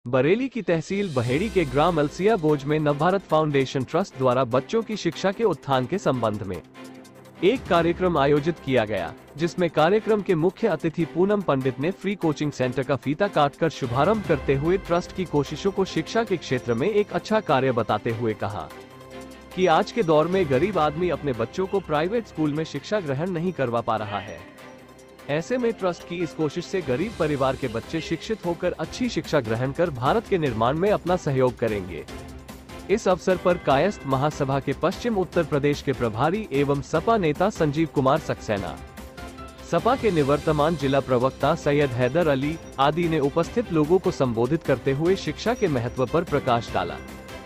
बरेली की तहसील बहेड़ी के ग्राम अलसिया बोझ में नवभारत फाउंडेशन ट्रस्ट द्वारा बच्चों की शिक्षा के उत्थान के संबंध में एक कार्यक्रम आयोजित किया गया, जिसमें कार्यक्रम के मुख्य अतिथि पूनम पंडित ने फ्री कोचिंग सेंटर का फीता काटकर शुभारंभ करते हुए ट्रस्ट की कोशिशों को शिक्षा के क्षेत्र में एक अच्छा कार्य बताते हुए कहा कि आज के दौर में गरीब आदमी अपने बच्चों को प्राइवेट स्कूल में शिक्षा ग्रहण नहीं करवा पा रहा है। ऐसे में ट्रस्ट की इस कोशिश से गरीब परिवार के बच्चे शिक्षित होकर अच्छी शिक्षा ग्रहण कर भारत के निर्माण में अपना सहयोग करेंगे। इस अवसर पर कायस्थ महासभा के पश्चिम उत्तर प्रदेश के प्रभारी एवं सपा नेता संजीव कुमार सक्सेना, सपा के निवर्तमान जिला प्रवक्ता सैयद हैदर अली आदि ने उपस्थित लोगों को संबोधित करते हुए शिक्षा के महत्व पर प्रकाश डाला।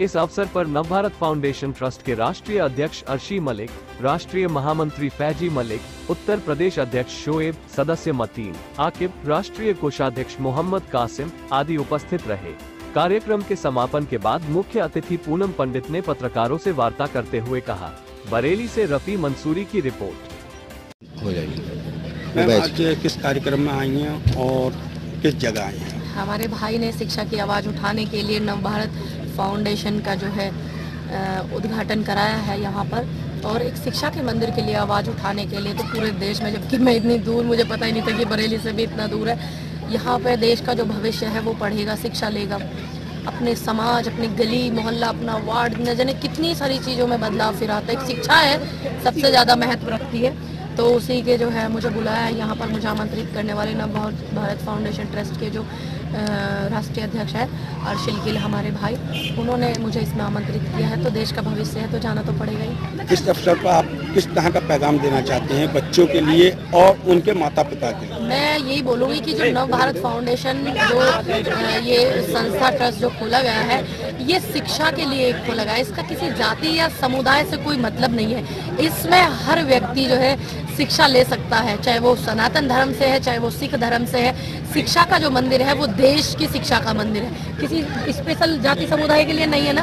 इस अवसर पर नवभारत फाउंडेशन ट्रस्ट के राष्ट्रीय अध्यक्ष अर्शी मलिक, राष्ट्रीय महामंत्री फैजी मलिक, उत्तर प्रदेश अध्यक्ष शोएब, सदस्य मतीन आकिब, राष्ट्रीय कोषाध्यक्ष मोहम्मद कासिम आदि उपस्थित रहे। कार्यक्रम के समापन के बाद मुख्य अतिथि पूनम पंडित ने पत्रकारों से वार्ता करते हुए कहा। बरेली से रफी मंसूरी की रिपोर्ट। हो जाएगी। आज किस कार्यक्रम में आई हैं और किस जगह आई हैं? हमारे भाई ने शिक्षा की आवाज़ उठाने के लिए नवभारत फाउंडेशन का जो है उद्घाटन कराया है यहाँ पर, और एक शिक्षा के मंदिर के लिए आवाज़ उठाने के लिए तो पूरे देश में, जबकि मैं इतनी दूर, मुझे पता ही नहीं था कि बरेली से भी इतना दूर है। यहाँ पे देश का जो भविष्य है वो पढ़ेगा, शिक्षा लेगा, अपने समाज, अपनी गली मोहल्ला, अपना वार्ड, न जाने कितनी सारी चीज़ों में बदलाव फिर आता है। एक शिक्षा है सबसे ज़्यादा महत्व रखती है, तो उसी के जो है मुझे बुलाया है यहाँ पर। मुझे आमंत्रित करने वाले नवभारत फाउंडेशन ट्रस्ट के जो राष्ट्रीय अध्यक्ष है अर्शिल गिल हमारे भाई, उन्होंने मुझे इसमें आमंत्रित किया है। तो देश का भविष्य है तो जाना तो पड़ेगा ही। इस अवसर पर आप किस तरह का पैगाम देना चाहते हैं बच्चों के लिए और उनके माता पिता के लिए? मैं यही बोलूँगी कि जो नवभारत फाउंडेशन जो ये संस्था ट्रस्ट जो खोला गया है, ये शिक्षा के लिए खोला गया है। इसका किसी जाति या समुदाय से कोई मतलब नहीं है। इसमें हर व्यक्ति जो है शिक्षा ले सकता है, चाहे वो सनातन धर्म से है, चाहे वो सिख धर्म से है। शिक्षा का जो मंदिर है वो देश की शिक्षा का मंदिर है, किसी स्पेशल जाति समुदाय के लिए नहीं है ना।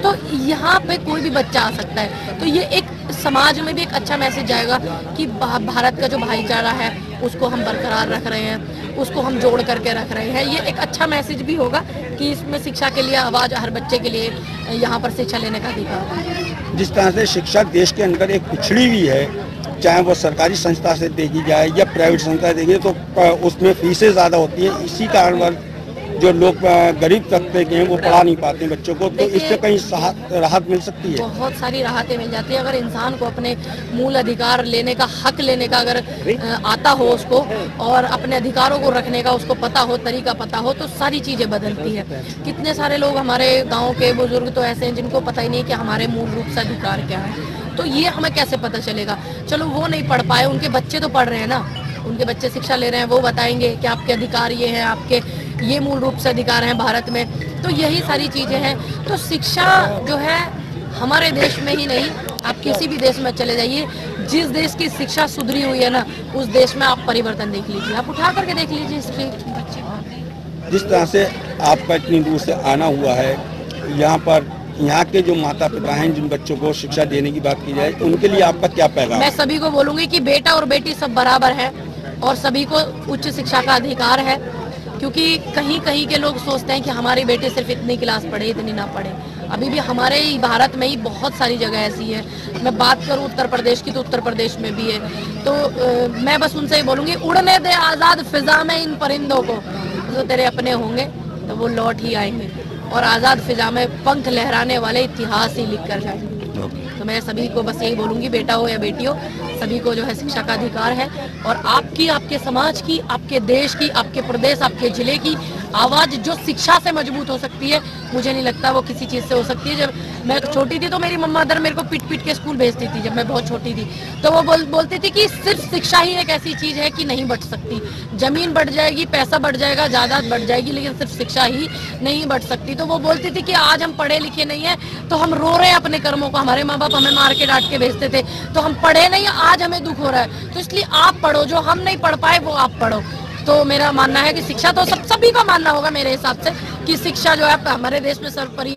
तो यहाँ पे कोई भी बच्चा आ सकता है। तो ये एक समाज में भी एक अच्छा मैसेज जाएगा कि भारत का जो भाईचारा है उसको हम बरकरार रख रहे हैं, उसको हम जोड़ करके रख रहे हैं। ये एक अच्छा मैसेज भी होगा कि इसमें शिक्षा के लिए आवाज़, हर बच्चे के लिए यहाँ पर शिक्षा लेने का अधिकार है। जिस तरह से शिक्षा देश के अंदर एक पिछड़ी हुई है, चाहे वो सरकारी संस्था से देखी जाए या प्राइवेट संस्था देखी, तो उसमें फीसें ज़्यादा होती है। इसी कारण जो लोग गरीब तबके के हैं वो पढ़ा नहीं पाते बच्चों को, तो इससे कहीं राहत मिल सकती है। बहुत सारी राहतें मिल जाती है अगर इंसान को अपने मूल अधिकार लेने का, हक लेने का अगर आता हो उसको, और अपने अधिकारों को रखने का उसको पता हो, तरीका पता हो, तो सारी चीज़ें बदलती है। कितने सारे लोग हमारे गाँव के बुजुर्ग तो ऐसे हैं जिनको पता ही नहीं कि हमारे मूल रूप से अधिकार क्या है। तो ये हमें कैसे पता चलेगा? चलो वो नहीं पढ़ पाए, उनके बच्चे तो पढ़ रहे हैं ना, उनके बच्चे शिक्षा ले रहे हैं, वो बताएंगे कि आपके अधिकार ये हैं, आपके ये मूल रूप से अधिकार हैं भारत में। तो यही सारी चीज़ें हैं। तो शिक्षा जो है हमारे देश में ही नहीं, आप किसी भी देश में चले जाइए, जिस देश की शिक्षा सुधरी हुई है ना, उस देश में आप परिवर्तन देख लीजिए, आप उठा करके देख लीजिए हिस्ट्री। जिस तरह से आपका इतनी दूर से आना हुआ है यहाँ पर, यहाँ के जो माता पिता हैं जिन बच्चों को शिक्षा देने की बात की जाए, तो उनके लिए आपका क्या पैगाम? मैं सभी को बोलूँगी कि बेटा और बेटी सब बराबर है और सभी को उच्च शिक्षा का अधिकार है। क्योंकि कहीं कहीं के लोग सोचते हैं कि हमारी बेटी सिर्फ इतनी क्लास पढ़े, इतनी ना पढ़े। अभी भी हमारे ही भारत में ही बहुत सारी जगह ऐसी है। मैं बात करूं उत्तर प्रदेश की, तो उत्तर प्रदेश में भी है। तो मैं बस उनसे ही बोलूँगी, उड़ने दे आज़ाद फिजा में इन परिंदों को, जो तेरे अपने होंगे तो वो लौट ही आएंगे, और आज़ाद फिजा में पंख लहराने वाले इतिहास ही लिख कर जाएंगे। तो मैं सभी को बस यही बोलूँगी, बेटा हो या बेटी हो, सभी को जो है शिक्षा का अधिकार है। और आपकी, आपके समाज की, आपके देश की, आपके प्रदेश, आपके जिले की आवाज़ जो शिक्षा से मजबूत हो सकती है, मुझे नहीं लगता वो किसी चीज़ से हो सकती है। जब मैं छोटी थी तो मेरी मम्मा दर मेरे को पीट पीट के स्कूल भेजती थी, जब मैं बहुत छोटी थी। तो वो बोलती थी कि सिर्फ शिक्षा ही एक ऐसी चीज़ है कि नहीं बढ़ सकती। ज़मीन बढ़ जाएगी, पैसा बढ़ जाएगा, जायदाद बढ़ जाएगी, लेकिन सिर्फ शिक्षा ही नहीं बढ़ सकती। तो वो बोलती थी कि आज हम पढ़े लिखे नहीं हैं तो हम रो रहे हैं अपने कर्मों को। हमारे माँ बाप हमें मार के डांट के भेजते थे, तो हम पढ़े नहीं, आज हमें दुख हो रहा है। तो इसलिए आप पढ़ो, जो हम नहीं पढ़ पाए वो आप पढ़ो। तो मेरा मानना है कि शिक्षा तो सभी का मानना होगा मेरे हिसाब से कि शिक्षा जो है हमारे देश में सर्वोपरि